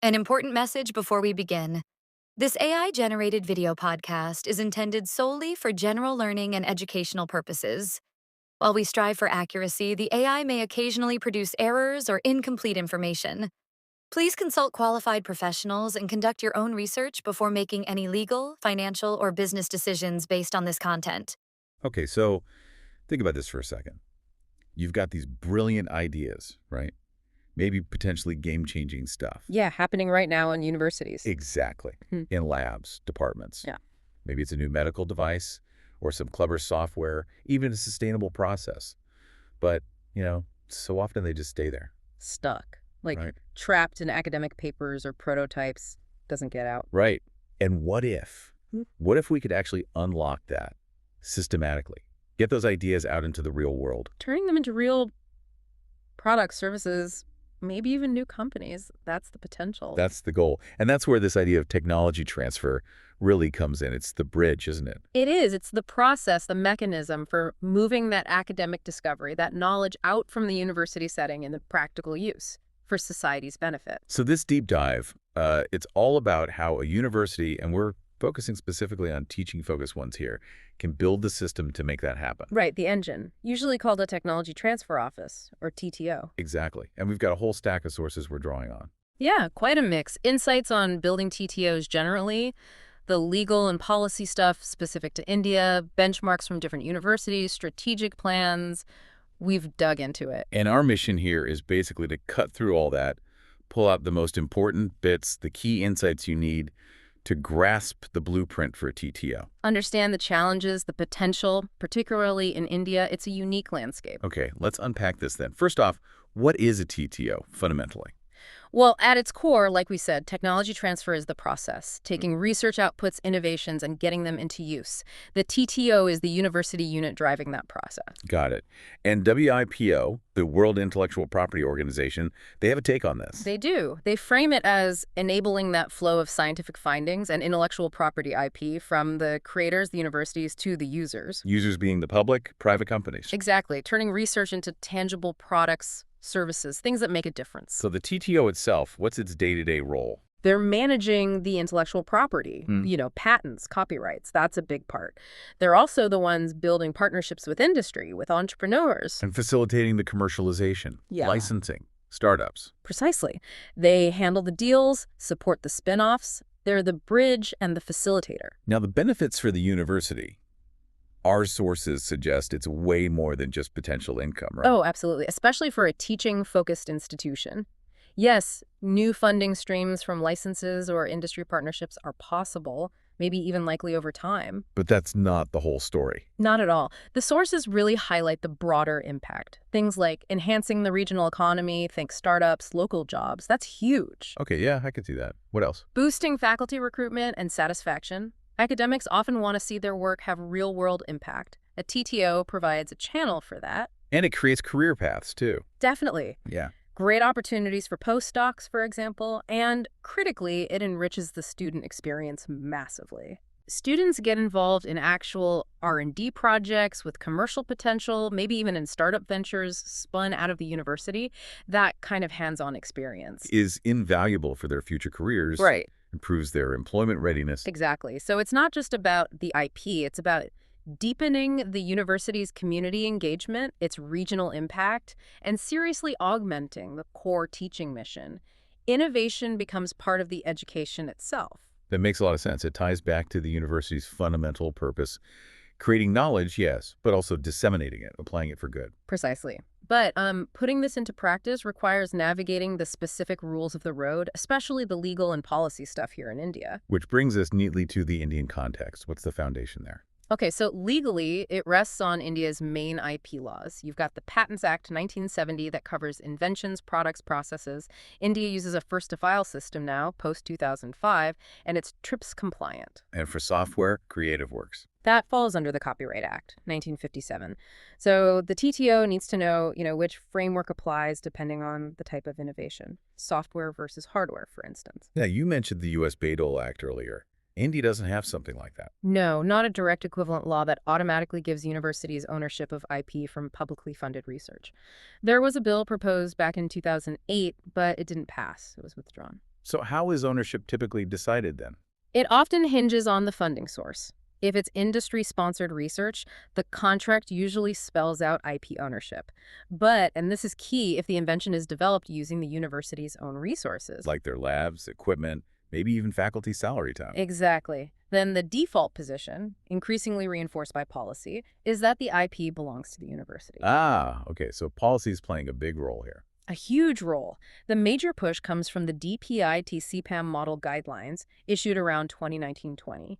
An important message before we begin. This AI-generated video podcast is intended solely for general learning and educational purposes. While we strive for accuracy, the AI may occasionally produce errors or incomplete information. Please consult qualified professionals and conduct your own research before making any legal, financial, or business decisions based on this content. Okay, so think about this for a second. You've got these brilliant ideas, right? Maybe potentially game-changing stuff. Yeah, happening right now in universities. Exactly. Hmm. In labs, departments. Yeah. Maybe it's a new medical device or some clever software, even a sustainable process. But, so often they just stay there. Stuck. Like Right. trapped in academic papers or prototypes. Doesn't get out. Right. And what if? Hmm. What if we could actually unlock that systematically? Get those ideas out into the real world. Turning them into real products, services, maybe even new companies. That's the potential. That's the goal. And that's where this idea of technology transfer really comes in. It's the bridge, isn't it? It is. It's the process, the mechanism for moving that academic discovery, that knowledge out from the university setting into practical use for society's benefit. So this deep dive, it's all about how a university, and we're focusing specifically on teaching-focused ones here, can build the system to make that happen. Right, the engine, usually called a technology transfer office, or TTO. Exactly. And we've got a whole stack of sources we're drawing on. Yeah, quite a mix. Insights on building TTOs generally, the legal and policy stuff specific to India, benchmarks from different universities, strategic plans. We've dug into it. And our mission here is basically to cut through all that, pull out the most important bits, the key insights you need to grasp the blueprint for a TTO. Understand the challenges, the potential, particularly in India. It's a unique landscape. Okay, let's unpack this then. First off, what is a TTO fundamentally? Well, at its core, like we said, technology transfer is the process, taking research outputs, innovations, and getting them into use. The TTO is the university unit driving that process. Got it. And WIPO, the World Intellectual Property Organization, they have a take on this. They do. They frame it as enabling that flow of scientific findings and intellectual property IP from the creators, the universities, to the users. Users being the public, private companies. Exactly. Turning research into tangible products, services, things that make a difference. So the TTO itself, what's its day-to-day role? They're managing the intellectual property, patents, copyrights. That's a big part. They're also the ones building partnerships with industry, with entrepreneurs. And facilitating the commercialization, licensing, startups. Precisely. They handle the deals, support the spin-offs. They're the bridge and the facilitator. Now, the benefits for the university, our sources suggest it's way more than just potential income, right? Oh, absolutely, especially for a teaching-focused institution. Yes, new funding streams from licenses or industry partnerships are possible, maybe even likely over time. But that's not the whole story. Not at all. The sources really highlight the broader impact. Things like enhancing the regional economy, think startups, local jobs. That's huge. Okay, yeah, I can see that. What else? Boosting faculty recruitment and satisfaction. Academics often want to see their work have real-world impact. A TTO provides a channel for that. And it creates career paths, too. Definitely. Yeah. Great opportunities for postdocs, for example, and critically, it enriches the student experience massively. Students get involved in actual R&D projects with commercial potential, maybe even in startup ventures spun out of the university. That kind of hands-on experience Is invaluable for their future careers. Right. Improves their employment readiness. Exactly. So it's not just about the IP, it's about deepening the university's community engagement, its regional impact, and seriously augmenting the core teaching mission. Innovation becomes part of the education itself. That makes a lot of sense. It ties back to the university's fundamental purpose. Creating knowledge, yes, but also disseminating it, applying it for good. Precisely. But putting this into practice requires navigating the specific rules of the road, especially the legal and policy stuff here in India. Which brings us neatly to the Indian context. What's the foundation there? Okay, so legally, it rests on India's main IP laws. You've got the Patents Act 1970 that covers inventions, products, processes. India uses a first-to-file system now, post-2005, and it's TRIPS compliant. And for software, creative works. That falls under the Copyright Act, 1957. So the TTO needs to know, which framework applies depending on the type of innovation. Software versus hardware, for instance. Yeah, you mentioned the U.S. Bayh-Dole Act earlier. India doesn't have something like that. No, not a direct equivalent law that automatically gives universities ownership of IP from publicly funded research. There was a bill proposed back in 2008, but it didn't pass. It was withdrawn. So how is ownership typically decided then? It often hinges on the funding source. If it's industry-sponsored research, the contract usually spells out IP ownership. But, and this is key, if the invention is developed using the university's own resources. Like their labs, equipment, maybe even faculty salary time. Exactly. Then the default position, increasingly reinforced by policy, is that the IP belongs to the university. Ah, okay, so policy is playing a big role here. A huge role. The major push comes from the DPIT CPAM model guidelines issued around 2019-20.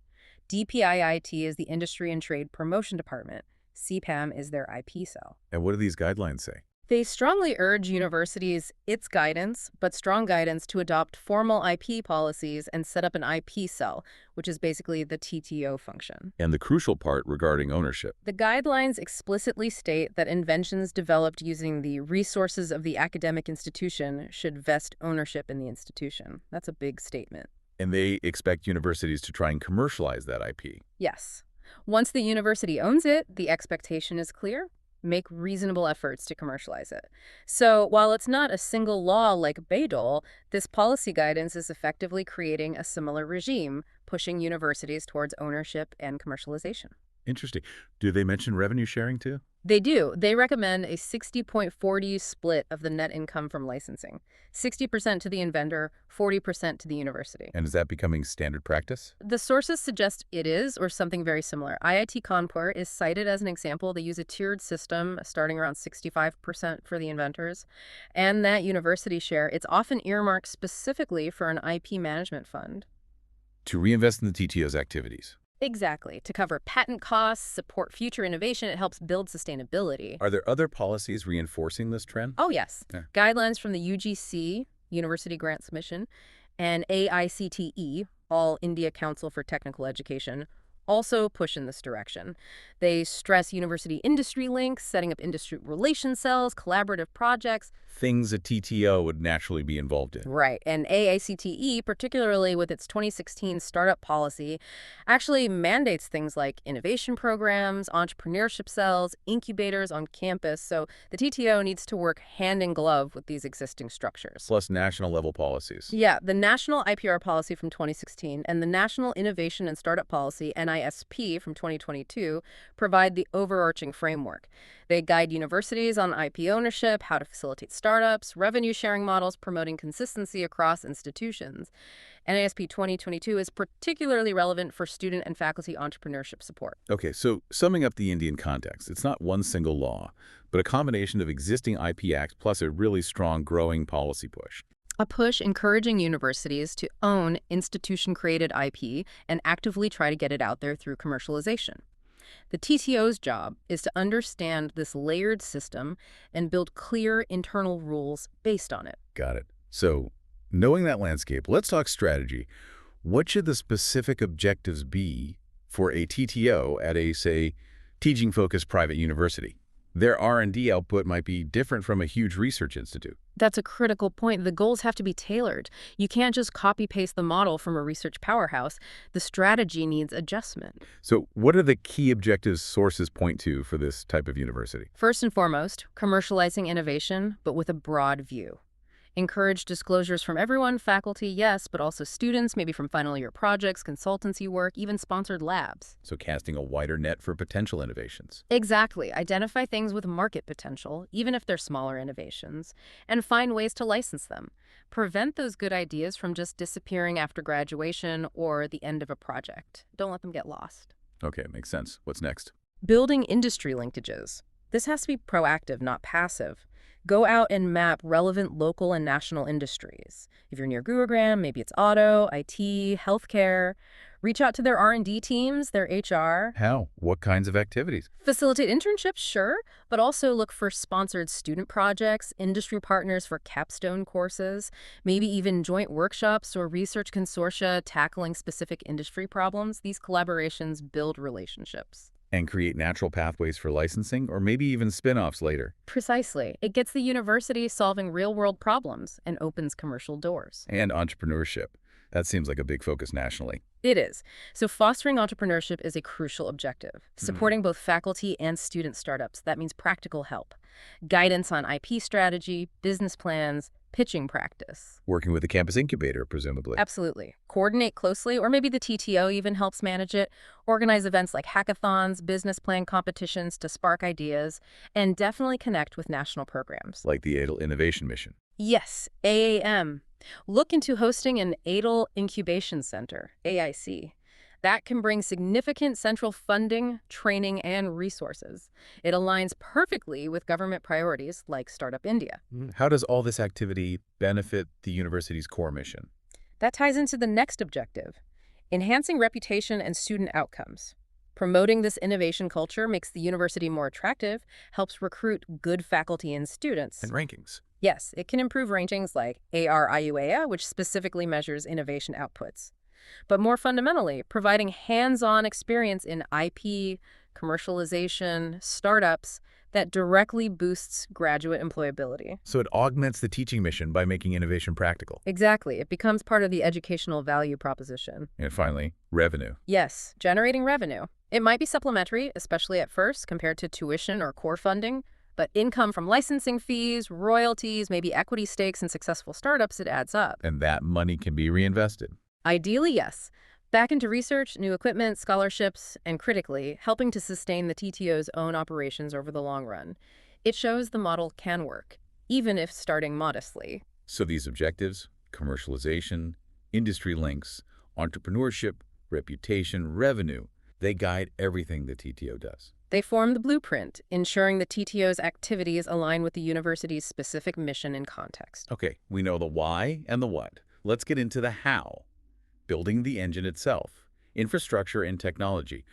DPIIT is the Industry and Trade Promotion Department. CPAM is their IP cell. And what do these guidelines say? They strongly urge universities, its guidance, but strong guidance to adopt formal IP policies and set up an IP cell, which is basically the TTO function. And the crucial part regarding ownership. The guidelines explicitly state that inventions developed using the resources of the academic institution should vest ownership in the institution. That's a big statement. And they expect universities to try and commercialize that IP. Yes. Once the university owns it, the expectation is clear. Make reasonable efforts to commercialize it. So while it's not a single law like Bayh-Dole, this policy guidance is effectively creating a similar regime, pushing universities towards ownership and commercialization. Interesting. Do they mention revenue sharing too? They do. They recommend a 60-40 split of the net income from licensing. 60% to the inventor, 40% to the university. And is that becoming standard practice? The sources suggest it is, or something very similar. IIT Kanpur is cited as an example. They use a tiered system starting around 65% for the inventors. And that university share, it's often earmarked specifically for an IP management fund. To reinvest in the TTO's activities. Exactly. To cover patent costs, support future innovation, it helps build sustainability. Are there other policies reinforcing this trend? Oh, yes. Yeah. Guidelines from the UGC, University Grant Submission, and AICTE, All India Council for Technical Education, also push in this direction. They stress university-industry links, setting up industry relation cells, collaborative projects. Things a TTO would naturally be involved in. Right, and AICTE, particularly with its 2016 startup policy, actually mandates things like innovation programs, entrepreneurship cells, incubators on campus, so the TTO needs to work hand in glove with these existing structures. Plus national level policies. Yeah, the National IPR Policy from 2016 and the National Innovation and Startup Policy, NISP, from 2022, provide the overarching framework. They guide universities on IP ownership, how to facilitate startups, revenue sharing models, promoting consistency across institutions. NISP 2022 is particularly relevant for student and faculty entrepreneurship support. Okay, so summing up the Indian context, it's not one single law, but a combination of existing IP acts plus a really strong growing policy push. A push encouraging universities to own institution-created IP and actively try to get it out there through commercialization. The TTO's job is to understand this layered system and build clear internal rules based on it. Got it. So, knowing that landscape, let's talk strategy. What should the specific objectives be for a TTO at a, say, teaching-focused private university? Their R&D output might be different from a huge research institute. That's a critical point. The goals have to be tailored. You can't just copy-paste the model from a research powerhouse. The strategy needs adjustment. So what are the key objectives sources point to for this type of university? First and foremost, commercializing innovation, but with a broad view. Encourage disclosures from everyone, faculty, yes, but also students, maybe from final year projects, consultancy work, even sponsored labs. So casting a wider net for potential innovations. Exactly. Identify things with market potential, even if they're smaller innovations, and find ways to license them. Prevent those good ideas from just disappearing after graduation or the end of a project. Don't let them get lost. Okay, makes sense. What's next? Building industry linkages. This has to be proactive, not passive. Go out and map relevant local and national industries. If you're near Gurugram, maybe it's auto, IT, healthcare. Reach out to their R&D teams, their HR. How? What kinds of activities? Facilitate internships, sure, but also look for sponsored student projects, industry partners for capstone courses, maybe even joint workshops or research consortia tackling specific industry problems. These collaborations build relationships. And create natural pathways for licensing or maybe even spin-offs later. Precisely. It gets the university solving real-world problems and opens commercial doors. And entrepreneurship. That seems like a big focus nationally. It is. So fostering entrepreneurship is a crucial objective. Supporting both faculty and student startups, that means practical help. Guidance on IP strategy, business plans, pitching practice. Working with the campus incubator, presumably. Absolutely. Coordinate closely, or maybe the TTO even helps manage it. Organize events like hackathons, business plan competitions to spark ideas, and definitely connect with national programs. Like the ADL Innovation Mission. Yes, AAM. Look into hosting an ADL Incubation Center, AIC. That can bring significant central funding, training, and resources. It aligns perfectly with government priorities like Startup India. How does all this activity benefit the university's core mission? That ties into the next objective, enhancing reputation and student outcomes. Promoting this innovation culture makes the university more attractive, helps recruit good faculty and students. And rankings. Yes, it can improve rankings like ARIUAA, which specifically measures innovation outputs. But more fundamentally, providing hands-on experience in IP, commercialization, startups that directly boosts graduate employability. So it augments the teaching mission by making innovation practical. Exactly. It becomes part of the educational value proposition. And finally, revenue. Yes, generating revenue. It might be supplementary, especially at first, compared to tuition or core funding, but income from licensing fees, royalties, maybe equity stakes in successful startups, it adds up. And that money can be reinvested. Ideally, yes. Back into research, new equipment, scholarships, and critically, helping to sustain the TTO's own operations over the long run. It shows the model can work, even if starting modestly. So these objectives, commercialization, industry links, entrepreneurship, reputation, revenue, they guide everything the TTO does. They form the blueprint, ensuring the TTO's activities align with the university's specific mission and context. Okay, we know the why and the what. Let's get into the how. Building the engine itself, infrastructure and technology.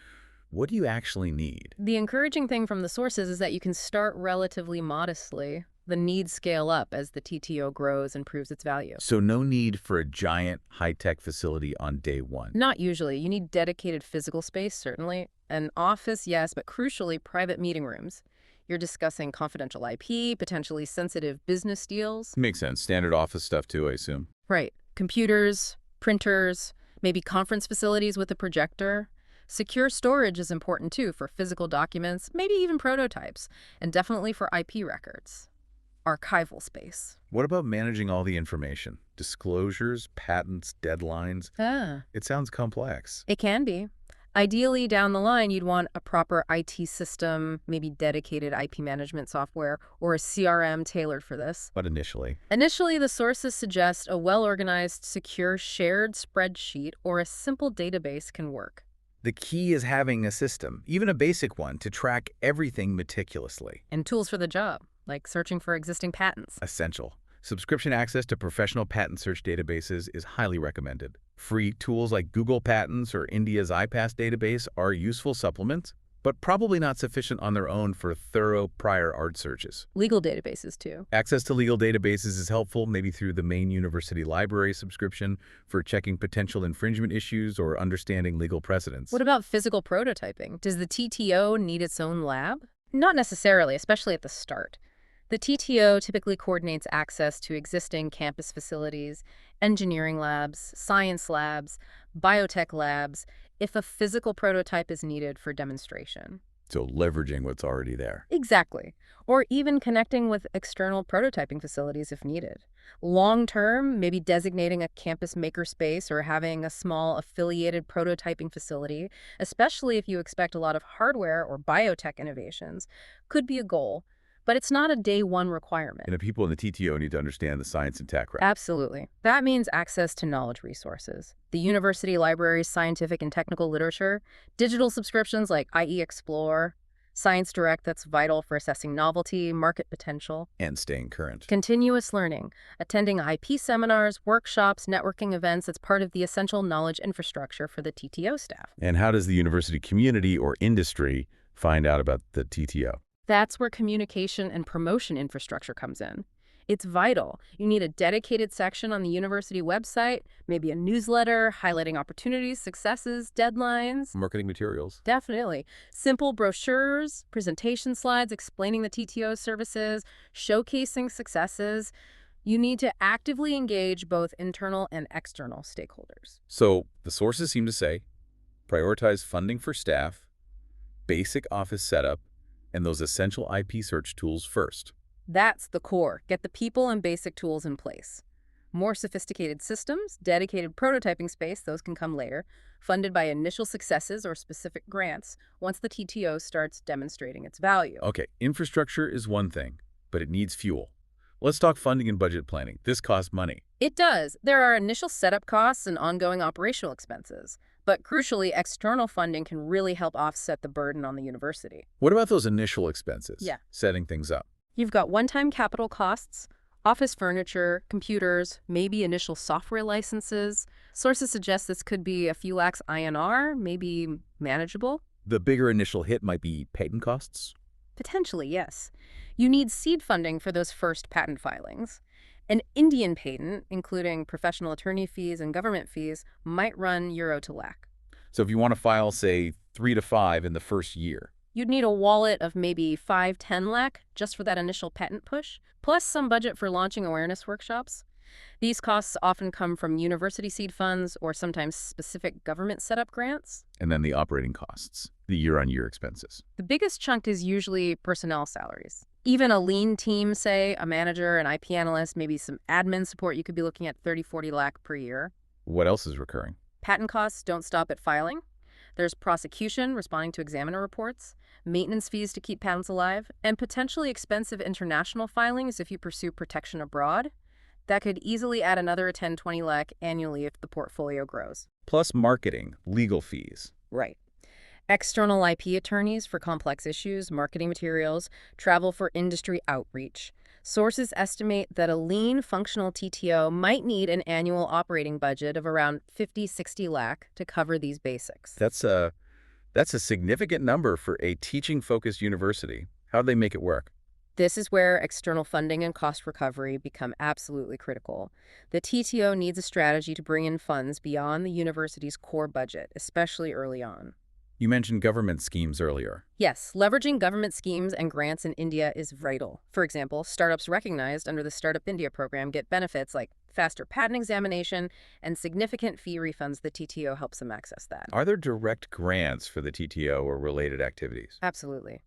What do you actually need? The encouraging thing from the sources is that you can start relatively modestly. The needs scale up as the TTO grows and proves its value. So no need for a giant high-tech facility on day one. Not usually. You need dedicated physical space, certainly. An office, yes, but crucially, private meeting rooms. You're discussing confidential IP, potentially sensitive business deals. Makes sense. Standard office stuff too, I assume. Right. Computers, printers, maybe conference facilities with a projector. Secure storage is important too for physical documents, maybe even prototypes, and definitely for IP records. Archival space. What about managing all the information? Disclosures, patents, deadlines? It sounds complex. It can be. Ideally, down the line, you'd want a proper IT system, maybe dedicated IP management software, or a CRM tailored for this. But initially? Initially, the sources suggest a well-organized, secure shared spreadsheet or a simple database can work. The key is having a system, even a basic one, to track everything meticulously. And tools for the job, like searching for existing patents. Essential. Subscription access to professional patent search databases is highly recommended. Free tools like Google Patents or India's iPass database are useful supplements, but probably not sufficient on their own for thorough prior art searches. Legal databases, too. Access to legal databases is helpful, maybe through the main university library subscription for checking potential infringement issues or understanding legal precedents. What about physical prototyping? Does the TTO need its own lab? Not necessarily, especially at the start. The TTO typically coordinates access to existing campus facilities, engineering labs, science labs, biotech labs, if a physical prototype is needed for demonstration. So leveraging what's already there. Exactly. Or even connecting with external prototyping facilities if needed. Long-term, maybe designating a campus makerspace or having a small affiliated prototyping facility, especially if you expect a lot of hardware or biotech innovations, could be a goal. But it's not a day one requirement. And the people in the TTO need to understand the science and tech, right? Absolutely. That means access to knowledge resources. The university library's scientific and technical literature, digital subscriptions like IE Explore, Science Direct that's vital for assessing novelty, market potential. And staying current. Continuous learning, attending IP seminars, workshops, networking events that's part of the essential knowledge infrastructure for the TTO staff. And how does the university community or industry find out about the TTO? That's where communication and promotion infrastructure comes in. It's vital. You need a dedicated section on the university website, maybe a newsletter highlighting opportunities, successes, deadlines. Marketing materials. Definitely. Simple brochures, presentation slides explaining the TTO services, showcasing successes. You need to actively engage both internal and external stakeholders. So the sources seem to say, prioritize funding for staff, basic office setup, and those essential IP search tools first. That's the core. Get the people and basic tools in place. More sophisticated systems, dedicated prototyping space, those can come later, funded by initial successes or specific grants once the TTO starts demonstrating its value. Okay, infrastructure is one thing, but it needs fuel. Let's talk funding and budget planning. This costs money. It does. There are initial setup costs and ongoing operational expenses. But crucially, external funding can really help offset the burden on the university. What about those initial expenses? Yeah. Setting things up. You've got one-time capital costs, office furniture, computers, maybe initial software licenses. Sources suggest this could be a few lakhs INR, maybe manageable. The bigger initial hit might be patent costs. Potentially, yes. You need seed funding for those first patent filings. An Indian patent, including professional attorney fees and government fees, might run euro to lakh. So if you want to file, say, 3 to 5 in the first year. You'd need a wallet of maybe 5–10 lakh just for that initial patent push, plus some budget for launching awareness workshops. These costs often come from university seed funds or sometimes specific government setup grants. And then the operating costs, the year-on-year expenses. The biggest chunk is usually personnel salaries. Even a lean team, say, a manager, an IP analyst, maybe some admin support, you could be looking at 30–40 lakh per year. What else is recurring? Patent costs don't stop at filing. There's prosecution, responding to examiner reports, maintenance fees to keep patents alive, and potentially expensive international filings if you pursue protection abroad. That could easily add another 10–20 lakh annually if the portfolio grows. Plus marketing, legal fees. Right. External IP attorneys for complex issues, marketing materials, travel for industry outreach. Sources estimate that a lean, functional TTO might need an annual operating budget of around 50–60 lakh to cover these basics. That's a significant number for a teaching-focused university. How do they make it work? This is where external funding and cost recovery become absolutely critical. The TTO needs a strategy to bring in funds beyond the university's core budget, especially early on. You mentioned government schemes earlier. Yes, leveraging government schemes and grants in India is vital. For example, startups recognized under the Startup India program get benefits like faster patent examination and significant fee refunds. The TTO helps them access that. Are there direct grants for the TTO or related activities? Absolutely.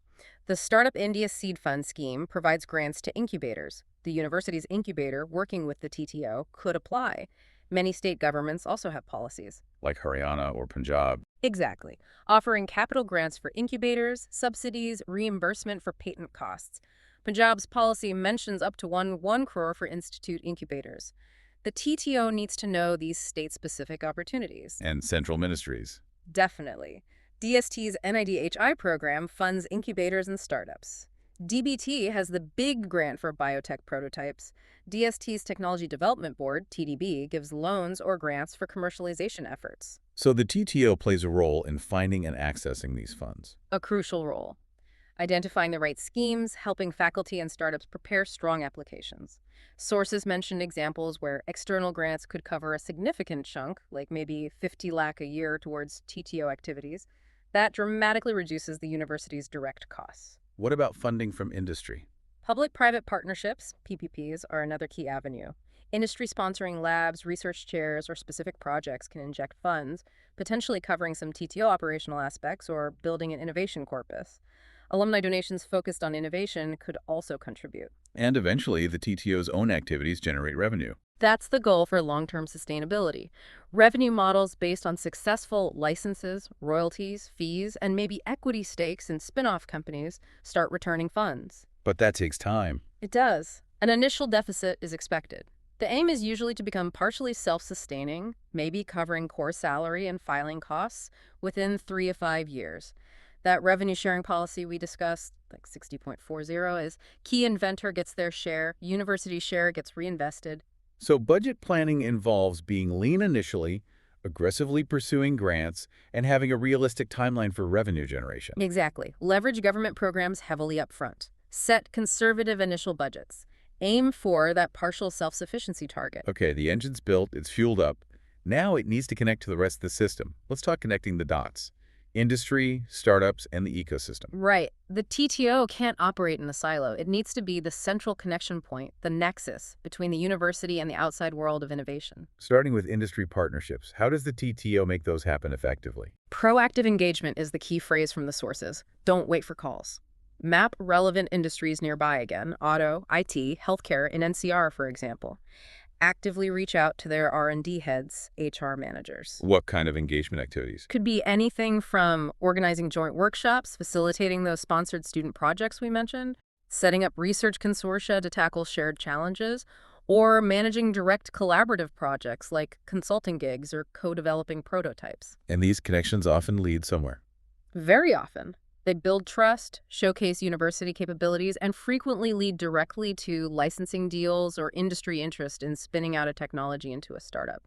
The Startup India Seed Fund scheme provides grants to incubators. The university's incubator, working with the TTO, could apply. Many state governments also have policies. Like Haryana or Punjab. Exactly. Offering capital grants for incubators, subsidies, reimbursement for patent costs. Punjab's policy mentions up to 1 crore for institute incubators. The TTO needs to know these state-specific opportunities. And central ministries. Definitely. DST's NIDHI program funds incubators and startups. DBT has the big grant for biotech prototypes. DST's Technology Development Board, TDB, gives loans or grants for commercialization efforts. So the TTO plays a role in finding and accessing these funds. A crucial role. Identifying the right schemes, helping faculty and startups prepare strong applications. Sources mentioned examples where external grants could cover a significant chunk, like maybe 50 lakh a year towards TTO activities. That dramatically reduces the university's direct costs. What about funding from industry? Public-private partnerships, PPPs, are another key avenue. Industry sponsoring labs, research chairs, or specific projects can inject funds, potentially covering some TTO operational aspects or building an innovation corpus. Alumni donations focused on innovation could also contribute. And eventually, the TTO's own activities generate revenue. That's the goal for long-term sustainability. Revenue models based on successful licenses, royalties, fees, and maybe equity stakes in spin-off companies start returning funds. But that takes time. It does. An initial deficit is expected. The aim is usually to become partially self-sustaining, maybe covering core salary and filing costs within 3 to 5 years. That revenue sharing policy we discussed, like 60.40, is key inventor gets their share, university share gets reinvested. So budget planning involves being lean initially, aggressively pursuing grants, and having a realistic timeline for revenue generation. Exactly. Leverage government programs heavily up front. Set conservative initial budgets. Aim for that partial self-sufficiency target. Okay, the engine's built, it's fueled up. Now it needs to connect to the rest of the system. Let's talk connecting the dots. Industry, startups, and the ecosystem. Right. The TTO can't operate in a silo. It needs to be the central connection point, the nexus between the university and the outside world of innovation. Starting with industry partnerships, how does the TTO make those happen effectively? Proactive engagement is the key phrase from the sources. Don't wait for calls. Map relevant industries nearby again, auto, IT, healthcare, and NCR, for example. Actively reach out to their R&D heads, HR managers. What kind of engagement activities? Could be anything from organizing joint workshops, facilitating those sponsored student projects we mentioned, setting up research consortia to tackle shared challenges, or managing direct collaborative projects like consulting gigs or co-developing prototypes. And these connections often lead somewhere. Very often, they build trust, showcase university capabilities, and frequently lead directly to licensing deals or industry interest in spinning out a technology into a startup.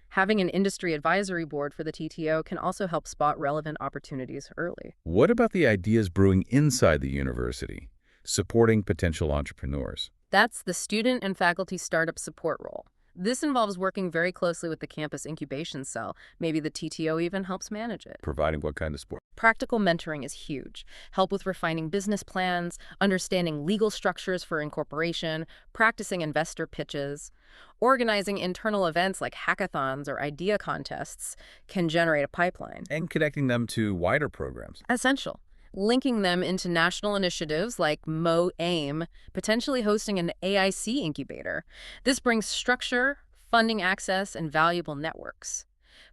Having an industry advisory board for the TTO can also help spot relevant opportunities early. What about the ideas brewing inside the university, supporting potential entrepreneurs? That's the student and faculty startup support role. This involves working very closely with the campus incubation cell. Maybe the TTO even helps manage it. Providing what kind of support? Practical mentoring is huge. Help with refining business plans, understanding legal structures for incorporation, practicing investor pitches. Organizing internal events like hackathons or idea contests can generate a pipeline. And connecting them to wider programs. Essential. Linking them into national initiatives like MoAIM, potentially hosting an AIC incubator. This brings structure, funding access, and valuable networks.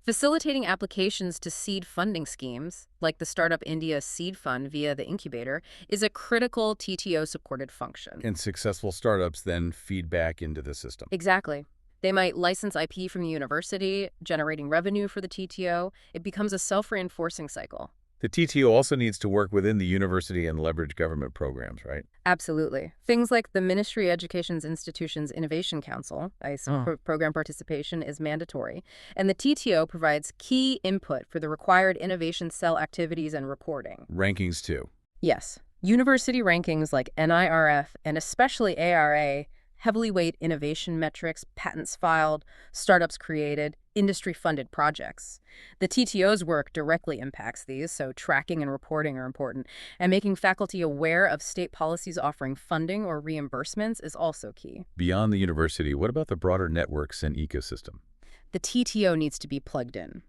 Facilitating applications to seed funding schemes, like the Startup India Seed Fund via the incubator, is a critical TTO-supported function. And successful startups then feed back into the system. Exactly. They might license IP from the university, generating revenue for the TTO. It becomes a self-reinforcing cycle. The TTO also needs to work within the university and leverage government programs, right? Absolutely. Things like the Ministry of Education's Institutions Innovation Council, program participation is mandatory, and the TTO provides key input for the required innovation cell activities and reporting. Rankings too. Yes. University rankings like NIRF and especially ARA heavily weight innovation metrics, patents filed, startups created, industry-funded projects. The TTO's work directly impacts these, so tracking and reporting are important, and making faculty aware of state policies offering funding or reimbursements is also key. Beyond the university, what about the broader networks and ecosystem? The TTO needs to be plugged in.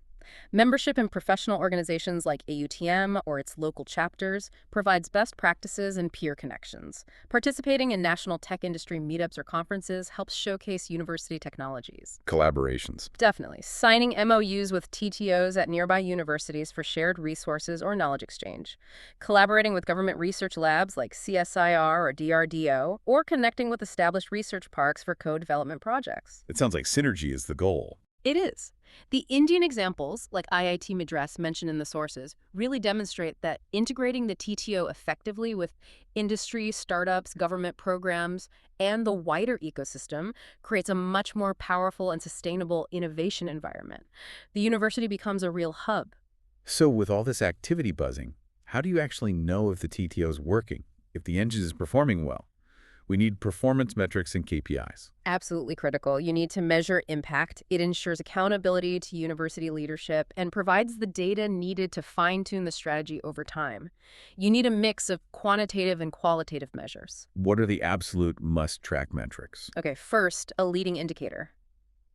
Membership in professional organizations like AUTM or its local chapters provides best practices and peer connections. Participating in national tech industry meetups or conferences helps showcase university technologies. Collaborations. Definitely. Signing MOUs with TTOs at nearby universities for shared resources or knowledge exchange. Collaborating with government research labs like CSIR or DRDO, or connecting with established research parks for co-development projects. It sounds like synergy is the goal. It is. The Indian examples, like IIT Madras mentioned in the sources, really demonstrate that integrating the TTO effectively with industry, startups, government programs, and the wider ecosystem creates a much more powerful and sustainable innovation environment. The university becomes a real hub. So with all this activity buzzing, how do you actually know if the TTO is working, if the engine is performing well? We need performance metrics and KPIs. Absolutely critical. You need to measure impact. It ensures accountability to university leadership and provides the data needed to fine-tune the strategy over time. You need a mix of quantitative and qualitative measures. What are the absolute must-track metrics? Okay, first, a leading indicator.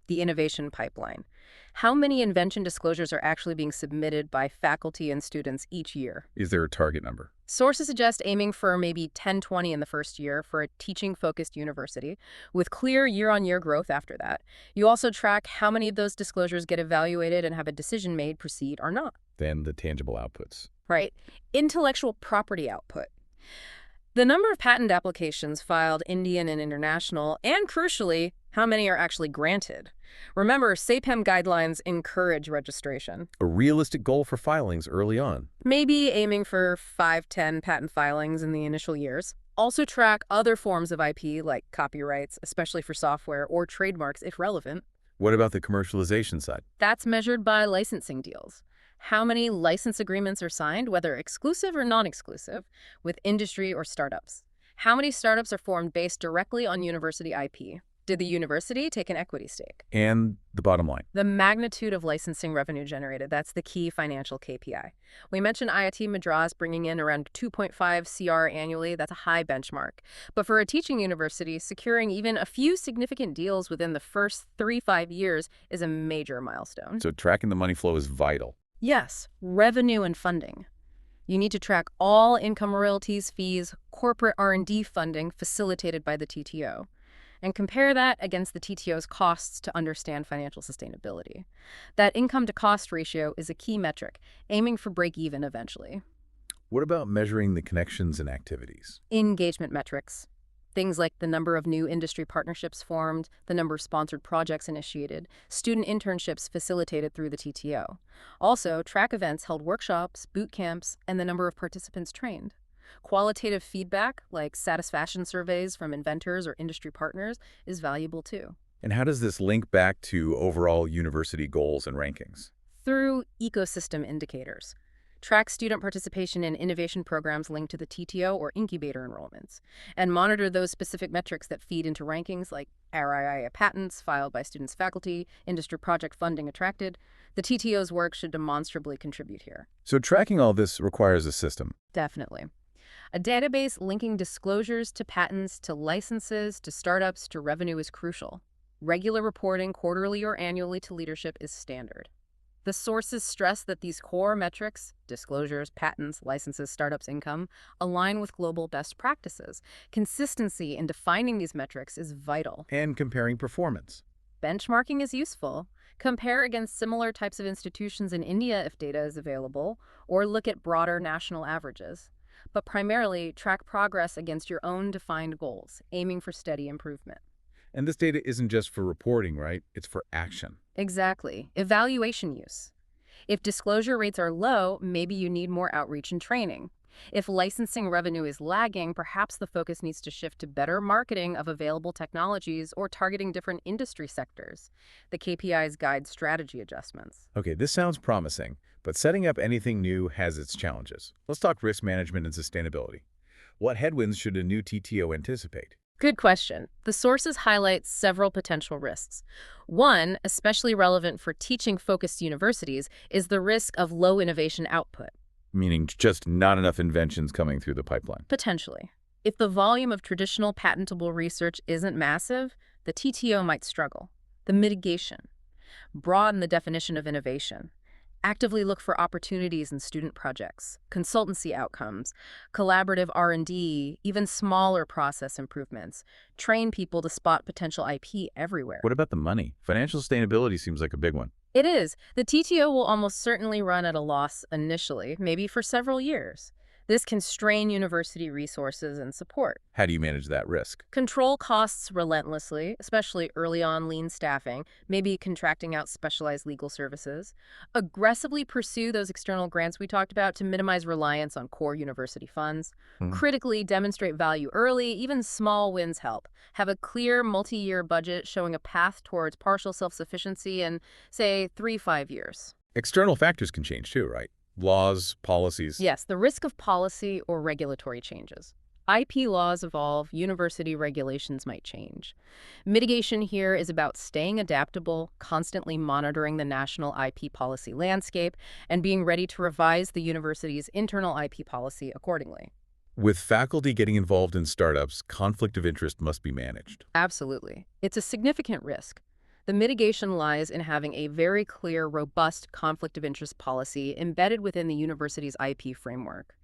The innovation pipeline. How many invention disclosures are actually being submitted by faculty and students each year? Is there a target number? Sources suggest aiming for maybe 10-20 in the first year for a teaching-focused university, with clear year-on-year growth after that. You also track how many of those disclosures get evaluated and have a decision made proceed or not. Then the tangible outputs. Right. Intellectual property output. The number of patent applications filed Indian and international, and crucially, how many are actually granted. Remember, SAPEM guidelines encourage registration. A realistic goal for filings early on. Maybe aiming for 5-10 patent filings in the initial years. Also track other forms of IP like copyrights, especially for software, or trademarks if relevant. What about the commercialization side? That's measured by licensing deals. How many license agreements are signed, whether exclusive or non-exclusive, with industry or startups? How many startups are formed based directly on university IP? Did the university take an equity stake? And the bottom line. The magnitude of licensing revenue generated, that's the key financial KPI. We mentioned IIT Madras bringing in around 2.5 CR annually. That's a high benchmark. But for a teaching university, securing even a few significant deals within the first 3-5 years is a major milestone. So tracking the money flow is vital. Yes, revenue and funding. You need to track all income royalties, fees, corporate R&D funding facilitated by the TTO, and compare that against the TTO's costs to understand financial sustainability. That income-to-cost ratio is a key metric, aiming for break-even eventually. What about measuring the connections and activities? Engagement metrics. Things like the number of new industry partnerships formed, the number of sponsored projects initiated, student internships facilitated through the TTO. Also, track events held workshops, boot camps, and the number of participants trained. Qualitative feedback, like satisfaction surveys from inventors or industry partners, is valuable too. And how does this link back to overall university goals and rankings? Through ecosystem indicators. Track student participation in innovation programs linked to the TTO or incubator enrollments, and monitor those specific metrics that feed into rankings like RIIA patents filed by students, faculty, industry project funding attracted. The TTO's work should demonstrably contribute here. So tracking all this requires a system. Definitely. A database linking disclosures to patents, to licenses, to startups, to revenue is crucial. Regular reporting quarterly or annually to leadership is standard. The sources stress that these core metrics, disclosures, patents, licenses, startups, income, align with global best practices. Consistency in defining these metrics is vital. And comparing performance. Benchmarking is useful. Compare against similar types of institutions in India if data is available, or look at broader national averages. But primarily, track progress against your own defined goals, aiming for steady improvement. And this data isn't just for reporting, right? It's for action. Exactly. Evaluation use. If disclosure rates are low, maybe you need more outreach and training. If licensing revenue is lagging, perhaps the focus needs to shift to better marketing of available technologies or targeting different industry sectors. The KPIs guide strategy adjustments. Okay, this sounds promising, but setting up anything new has its challenges. Let's talk risk management and sustainability. What headwinds should a new TTO anticipate? Good question. The sources highlight several potential risks. One, especially relevant for teaching-focused universities, is the risk of low innovation output. Meaning just not enough inventions coming through the pipeline. Potentially. If the volume of traditional patentable research isn't massive, the TTO might struggle. The mitigation. Broaden the definition of innovation. Actively look for opportunities in student projects, consultancy outcomes, collaborative R&D, even smaller process improvements. Train people to spot potential IP everywhere. What about the money? Financial sustainability seems like a big one. It is. The TTO will almost certainly run at a loss initially, maybe for several years. This can strain university resources and support. How do you manage that risk? Control costs relentlessly, especially early on lean staffing, maybe contracting out specialized legal services. Aggressively pursue those external grants we talked about to minimize reliance on core university funds. Critically demonstrate value early, even small wins help. Have a clear multi-year budget showing a path towards partial self-sufficiency in, say, 3-5 years. External factors can change too, right? Laws, policies. Yes, the risk of policy or regulatory changes. IP laws evolve, university regulations might change. Mitigation here is about staying adaptable, constantly monitoring the national IP policy landscape, and being ready to revise the university's internal IP policy accordingly. With faculty getting involved in startups, conflict of interest must be managed. Absolutely. It's a significant risk. The mitigation lies in having a very clear, robust conflict of interest policy embedded within the university's IP framework.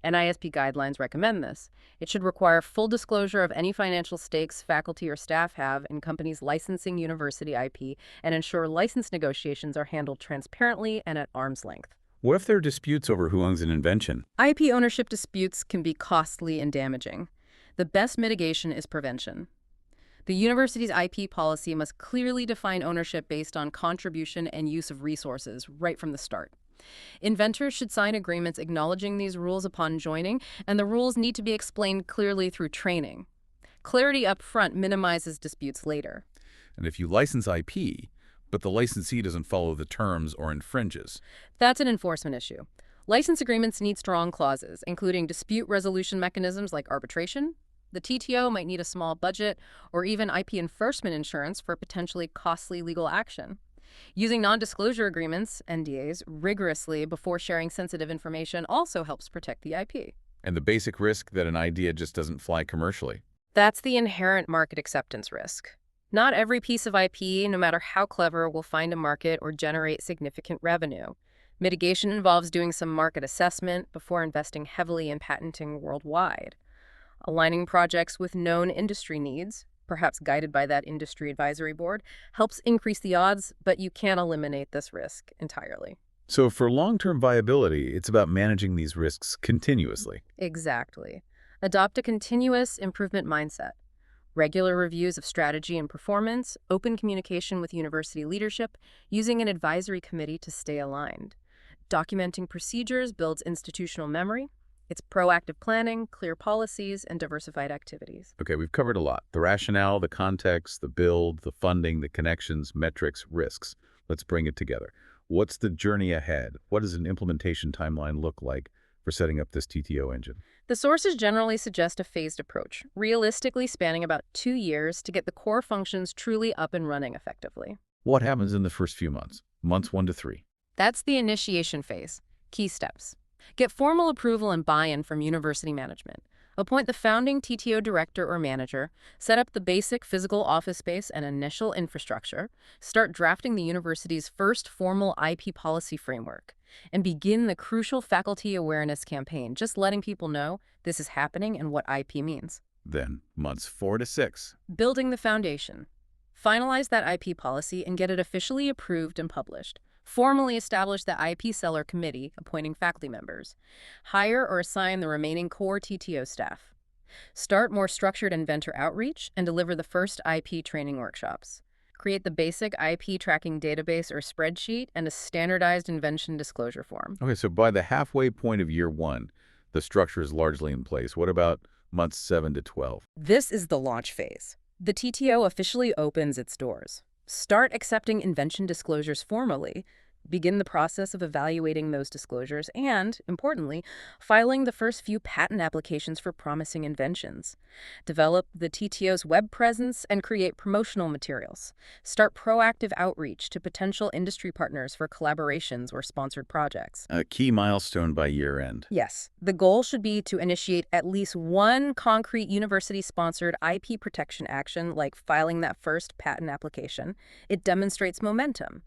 NISP guidelines recommend this. It should require full disclosure of any financial stakes faculty or staff have in companies licensing university IP and ensure license negotiations are handled transparently and at arm's length. What if there are disputes over who owns an invention? IP ownership disputes can be costly and damaging. The best mitigation is prevention. The university's IP policy must clearly define ownership based on contribution and use of resources right from the start. Inventors should sign agreements acknowledging these rules upon joining, and the rules need to be explained clearly through training. Clarity up front minimizes disputes later. And if you license IP, but the licensee doesn't follow the terms or infringes? That's an enforcement issue. License agreements need strong clauses, including dispute resolution mechanisms like arbitration. The TTO might need a small budget or even IP enforcement insurance for potentially costly legal action. Using non-disclosure agreements, NDAs, rigorously before sharing sensitive information also helps protect the IP. And the basic risk that an idea just doesn't fly commercially? That's the inherent market acceptance risk. Not every piece of IP, no matter how clever, will find a market or generate significant revenue. Mitigation involves doing some market assessment before investing heavily in patenting worldwide. Aligning projects with known industry needs, perhaps guided by that industry advisory board, helps increase the odds, but you can't eliminate this risk entirely. So for long-term viability, it's about managing these risks continuously. Exactly. Adopt a continuous improvement mindset. Regular reviews of strategy and performance, open communication with university leadership, using an advisory committee to stay aligned. Documenting procedures builds institutional memory. It's proactive planning, clear policies, and diversified activities. Okay, we've covered a lot. The rationale, the context, the build, the funding, the connections, metrics, risks. Let's bring it together. What's the journey ahead? What does an implementation timeline look like for setting up this TTO engine? The sources generally suggest a phased approach, realistically spanning about 2 years to get the core functions truly up and running effectively. What happens in the first few months? Months 1 to 3. That's the initiation phase. Key steps. Get formal approval and buy-in from university management. Appoint the founding TTO director or manager. Set up the basic physical office space and initial infrastructure. Start drafting the university's first formal IP policy framework. And begin the crucial faculty awareness campaign, just letting people know this is happening and what IP means. Then, months 4 to 6. Building the foundation. Finalize that IP policy and get it officially approved and published. Formally establish the IP Seller Committee, appointing faculty members. Hire or assign the remaining core TTO staff. Start more structured inventor outreach and deliver the first IP training workshops. Create the basic IP tracking database or spreadsheet and a standardized invention disclosure form. Okay, so by the halfway point of year 1, the structure is largely in place. What about months 7 to 12? This is the launch phase. The TTO officially opens its doors. Start accepting invention disclosures formally. Begin the process of evaluating those disclosures and, importantly, filing the first few patent applications for promising inventions. Develop the TTO's web presence and create promotional materials. Start proactive outreach to potential industry partners for collaborations or sponsored projects. A key milestone by year end. Yes, the goal should be to initiate at least one concrete university-sponsored IP protection action, like filing that first patent application. It demonstrates momentum.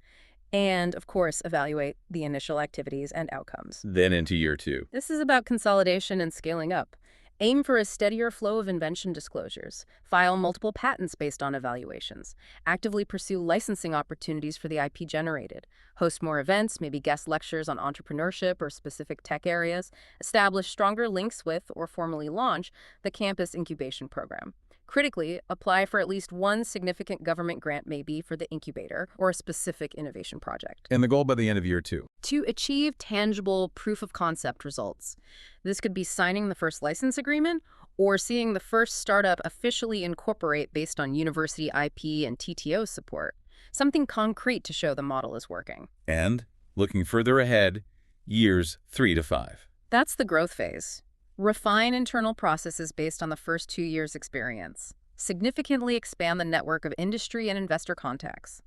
And, of course, evaluate the initial activities and outcomes. Then into year 2. This is about consolidation and scaling up. Aim for a steadier flow of invention disclosures. File multiple patents based on evaluations. Actively pursue licensing opportunities for the IP generated. Host more events, maybe guest lectures on entrepreneurship or specific tech areas. Establish stronger links with, or formally launch, the campus incubation program. Critically, apply for at least one significant government grant, maybe for the incubator or a specific innovation project. And the goal by the end of year 2. To achieve tangible proof of concept results. This could be signing the first license agreement or seeing the first startup officially incorporate based on university IP and TTO support. Something concrete to show the model is working. And, looking further ahead, years 3 to 5. That's the growth phase. Refine internal processes based on the first 2 years' experience. Significantly expand the network of industry and investor contacts.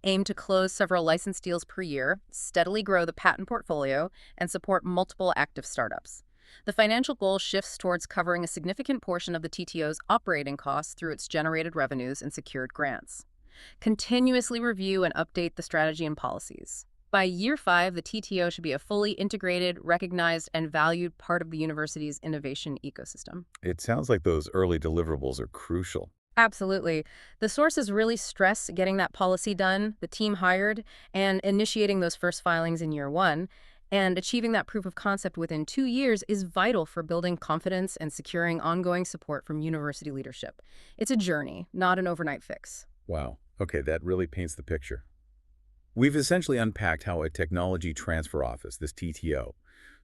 Aim to close several license deals per year, steadily grow the patent portfolio, and support multiple active startups. The financial goal shifts towards covering a significant portion of the TTO's operating costs through its generated revenues and secured grants. Continuously review and update the strategy and policies. By year 5, the TTO should be a fully integrated, recognized, and valued part of the university's innovation ecosystem. It sounds like those early deliverables are crucial. Absolutely. The sources really stress getting that policy done, the team hired, and initiating those first filings in year 1. And achieving that proof of concept within 2 years is vital for building confidence and securing ongoing support from university leadership. It's a journey, not an overnight fix. Wow. Okay, that really paints the picture. We've essentially unpacked how a technology transfer office, this TTO,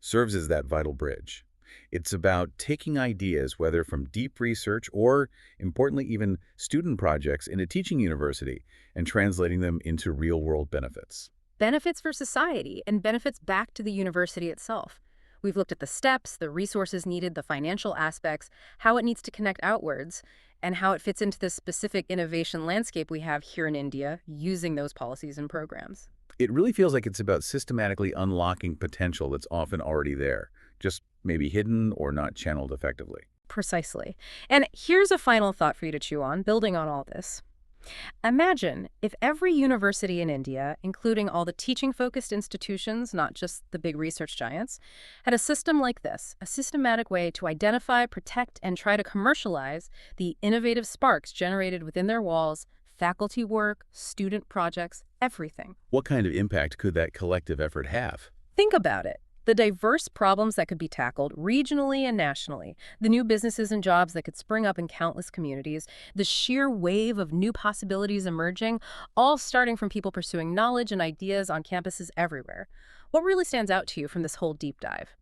serves as that vital bridge. It's about taking ideas, whether from deep research or, importantly, even student projects in a teaching university, and translating them into real-world benefits. Benefits for society and benefits back to the university itself. We've looked at the steps, the resources needed, the financial aspects, how it needs to connect outwards, and how it fits into the specific innovation landscape we have here in India using those policies and programs. It really feels like it's about systematically unlocking potential that's often already there, just maybe hidden or not channeled effectively. Precisely. And here's a final thought for you to chew on, building on all this. Imagine if every university in India, including all the teaching-focused institutions, not just the big research giants, had a system like this, a systematic way to identify, protect, and try to commercialize the innovative sparks generated within their walls, faculty work, student projects, everything. What kind of impact could that collective effort have? Think about it. The diverse problems that could be tackled regionally and nationally, the new businesses and jobs that could spring up in countless communities, the sheer wave of new possibilities emerging, all starting from people pursuing knowledge and ideas on campuses everywhere. What really stands out to you from this whole deep dive?